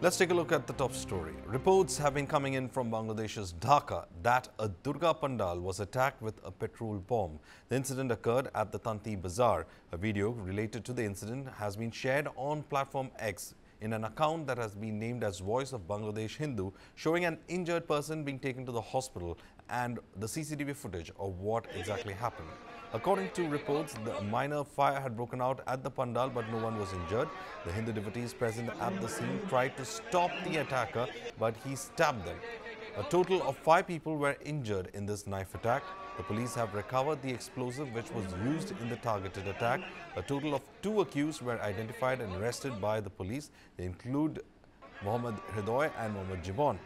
Let's take a look at the top story. Reports have been coming in from Bangladesh's Dhaka that a Durga pandal was attacked with a petrol bomb. The incident occurred at the Tanti Bazaar. A video related to the incident has been shared on platform X in an account that has been named as Voice of Bangladesh Hindu, showing an injured person being taken to the hospital and the CCTV footage of what exactly happened. According to reports, the minor fire had broken out at the pandal, but no one was injured. The Hindu devotees present at the scene tried to stop the attacker, but he stabbed them. A total of 5 people were injured in this knife attack. The police have recovered the explosive which was used in the targeted attack. A total of 2 accused were identified and arrested by the police. They include Muhammad Hridoy and Muhammad Jibon.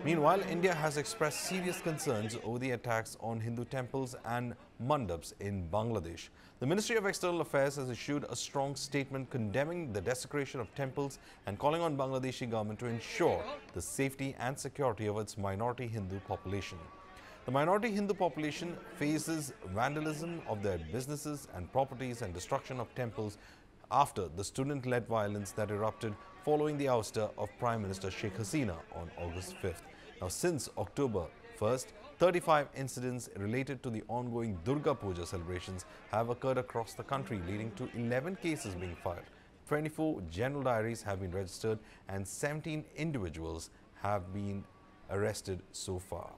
Meanwhile, India has expressed serious concerns over the attacks on Hindu temples and mandaps in Bangladesh. The Ministry of External Affairs has issued a strong statement condemning the desecration of temples and calling on Bangladeshi government to ensure the safety and security of its minority Hindu population. The minority Hindu population faces vandalism of their businesses and properties and destruction of temples after the student-led violence that erupted following the ouster of Prime Minister Sheikh Hasina on August 5th. Now, since October 1st, 35 incidents related to the ongoing Durga Puja celebrations have occurred across the country, leading to 11 cases being filed. 24 general diaries have been registered and 17 individuals have been arrested so far.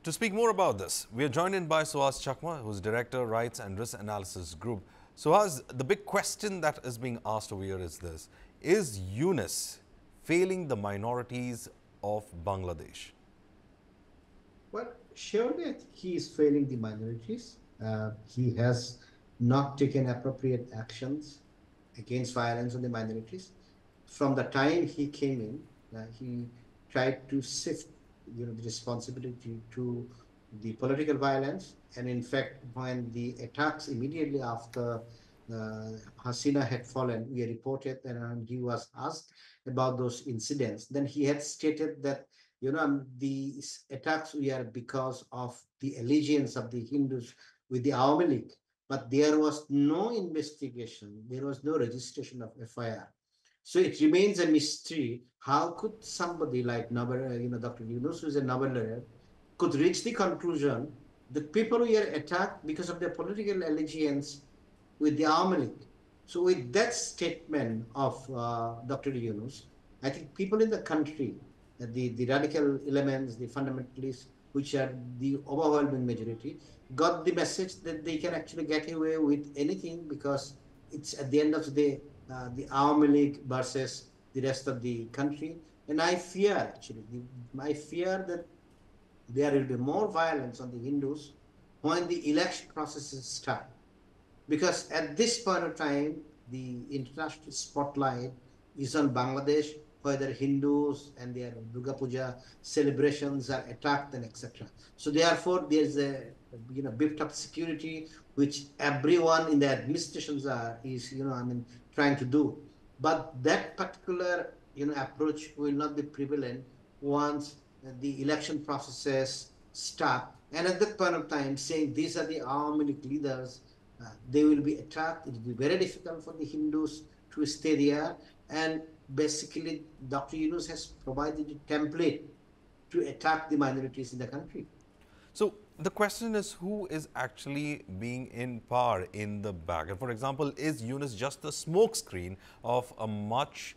To speak more about this, we are joined in by Suhas Chakma, who's Director, Rights and Risk Analysis Group. Suhas, the big question that is being asked over here is this: is Yunus failing the minorities of Bangladesh? Well, surely he is failing the minorities. He has not taken appropriate actions against violence on the minorities. From the time he came in, he tried to shift the responsibility to the political violence. And in fact, when the attacks immediately after Hasina had fallen, we reported and he was asked about those incidents. Then he had stated that, these attacks were because of the allegiance of the Hindus with the Awami League. But there was no investigation, there was no registration of FIR. So it remains a mystery. How could somebody like Nobel, Dr. Yunus, who is a Nobel laureate, could reach the conclusion that people were attacked because of their political allegiance with the Awami League? So with that statement of Dr. Yunus, I think people in the country, the radical elements, the fundamentalists, which are the overwhelming majority, got the message that they can actually get away with anything because it's at the end of the day, the Awami League versus the rest of the country. And I fear, actually, I fear that there will be more violence on the Hindus when the election processes start. Because at this point of time, the international spotlight is on Bangladesh, whether Hindus and their Durga Puja celebrations are attacked and etc. So therefore, there's a beefed up security which everyone in the administrations is trying to do. But that particular approach will not be prevalent once the election processes start. And at that point of time, saying these are the Awami League leaders, they will be attacked. It will be very difficult for the Hindus to stay there. And basically, Dr. Yunus has provided a template to attack the minorities in the country. So the question is, who is actually being in power in the back? And for example, is Yunus just the smokescreen of a much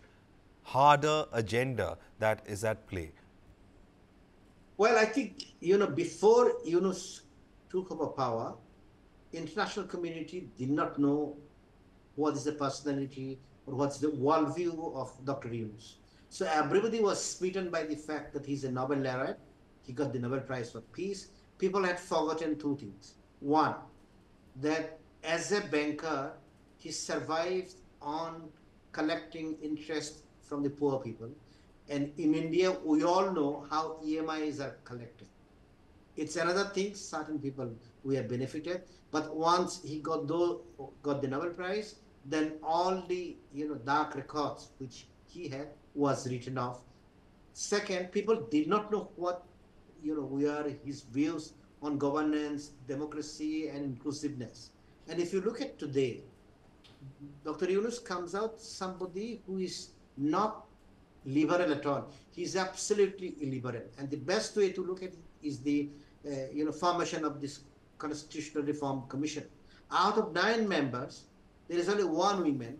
harder agenda that is at play? Well, I think, before Yunus took over power, international community did not know what is the personality or what's the worldview of Dr. Yunus. So everybody was smitten by the fact that he's a Nobel laureate. He got the Nobel Prize for Peace. People had forgotten 2 things. One, that as a banker, he survived on collecting interest from the poor people. And in India, we all know how EMIs are collected. It's another thing, certain people we have benefited, but once he got the Nobel Prize, then all the dark records which he had was written off. Second, people did not know what were his views on governance, democracy, and inclusiveness. And if you look at today, Dr. Yunus comes out somebody who is not liberal at all. He's absolutely illiberal. And the best way to look at it is the formation of this Constitutional Reform Commission. Out of 9 members, there is only one woman,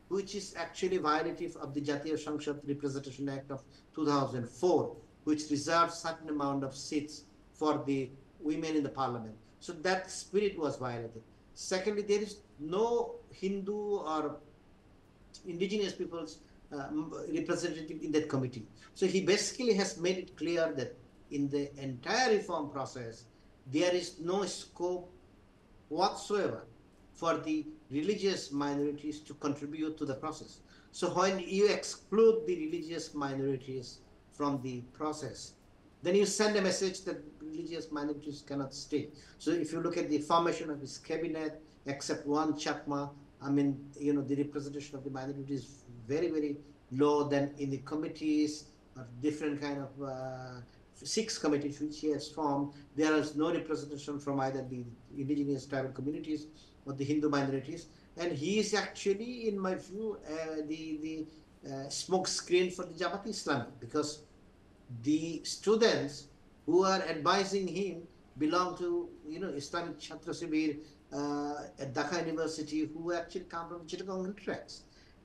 which is actually violative of the Jatiya Sanshad Representation Act of 2004, which reserves certain amount of seats for the women in the parliament. So that spirit was violated. Secondly, there is no Hindu or indigenous peoples representative in that committee. So he basically has made it clear that in the entire reform process, there is no scope whatsoever for the religious minorities to contribute to the process. So when you exclude the religious minorities from the process, then you send a message that religious minorities cannot stay. So if you look at the formation of his cabinet, except one Chakma, I mean, the representation of the minorities is very, very low. Than in the committees or different kind of 6 committees which he has formed, there is no representation from either the indigenous tribal communities or the Hindu minorities. And he is actually, in my view, the smoke screen for the Jamaat Islami, because the students who are advising him belong to Islamic Chhatra Shibir at Dhaka University, who actually come from Chittagong tracks,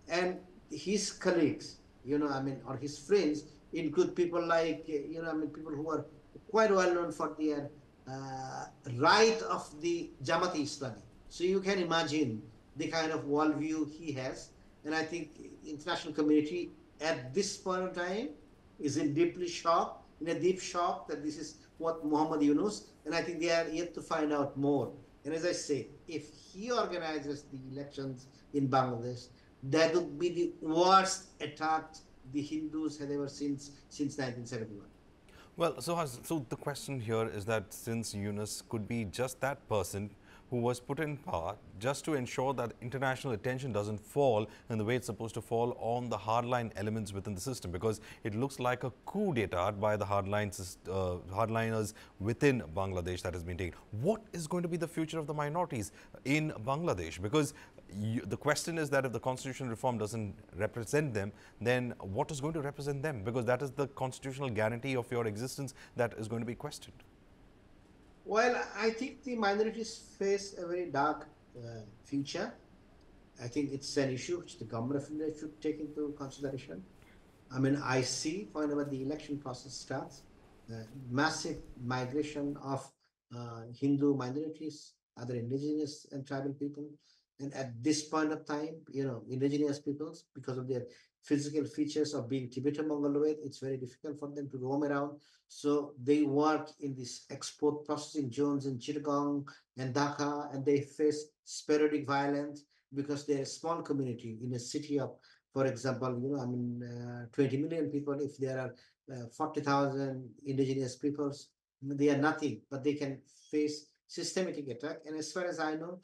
and his colleagues, or his friends include people like people who are quite well known for their right of the Jamaat Islami. So you can imagine the kind of worldview he has, and I think international community at this point of time is in deeply shock, in a deep shock that this is what Muhammad Yunus, and I think they are yet to find out more. And as I say, if he organizes the elections in Bangladesh, that would be the worst attack the Hindus had ever seen since 1971. Well, so the question here is that since Yunus could be just that person who was put in power just to ensure that international attention doesn't fall in the way it's supposed to fall on the hardline elements within the system, because it looks like a coup d'etat by the hardliners within Bangladesh that has been taken. What is going to be the future of the minorities in Bangladesh? Because the question is that if the constitutional reform doesn't represent them, then what is going to represent them? Because that is the constitutional guarantee of your existence that is going to be questioned. Well, I think the minorities face a very dark future. I think it's an issue which the government of India should take into consideration. I mean, I see whenever the election process starts, massive migration of Hindu minorities, other indigenous and tribal people. And at this point of time, indigenous peoples, because of their physical features of being Tibetan Mongoloid, it's very difficult for them to roam around. So they work in these export processing zones in Chittagong and Dhaka, and they face sporadic violence because they're a small community in a city of, for example, 20 million people. If there are 40,000 indigenous peoples, they are nothing, but they can face systematic attack. And as far as I know,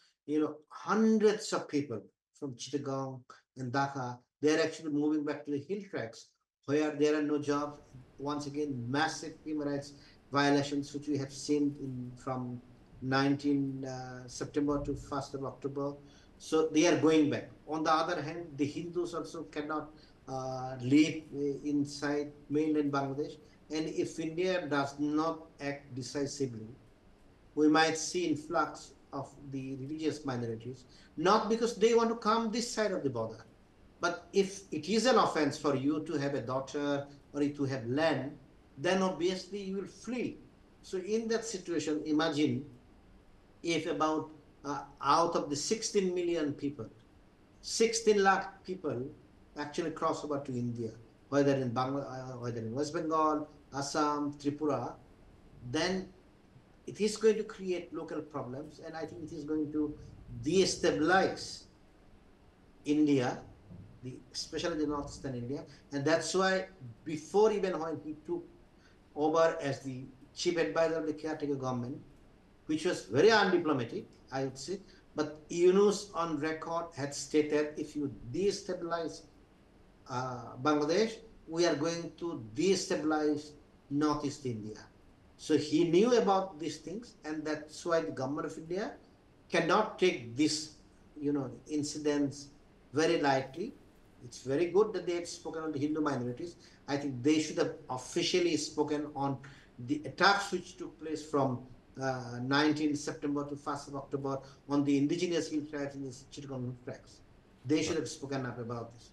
hundreds of people from Chittagong and Dhaka, they're actually moving back to the hill tracks where there are no jobs. Once again, massive human rights violations, which we have seen from 19 September to 1st of October. So they are going back. On the other hand, the Hindus also cannot live inside mainland Bangladesh. And if India does not act decisively, we might see influx of the religious minorities, not because they want to come this side of the border, but if it is an offense for you to have a daughter or to have land, then obviously you will flee. So in that situation, imagine if about out of the 16 million people, 16 lakh people actually cross over to India, whether in whether in West Bengal, Assam, Tripura, then it is going to create local problems, and I think it is going to destabilize India, especially the northeastern India. And that's why before even when he took over as the chief advisor of the caretaker government, which was very undiplomatic, I would say, but Yunus on record had stated, if you destabilize Bangladesh, we are going to destabilize Northeast India. So he knew about these things, and that's why the government of India cannot take this, incidents very lightly. It's very good that they had spoken on the Hindu minorities. I think they should have officially spoken on the attacks which took place from 19th September to 1st of October on the indigenous hill tribes in the Chittagong tracks. They should Right. have spoken up about this.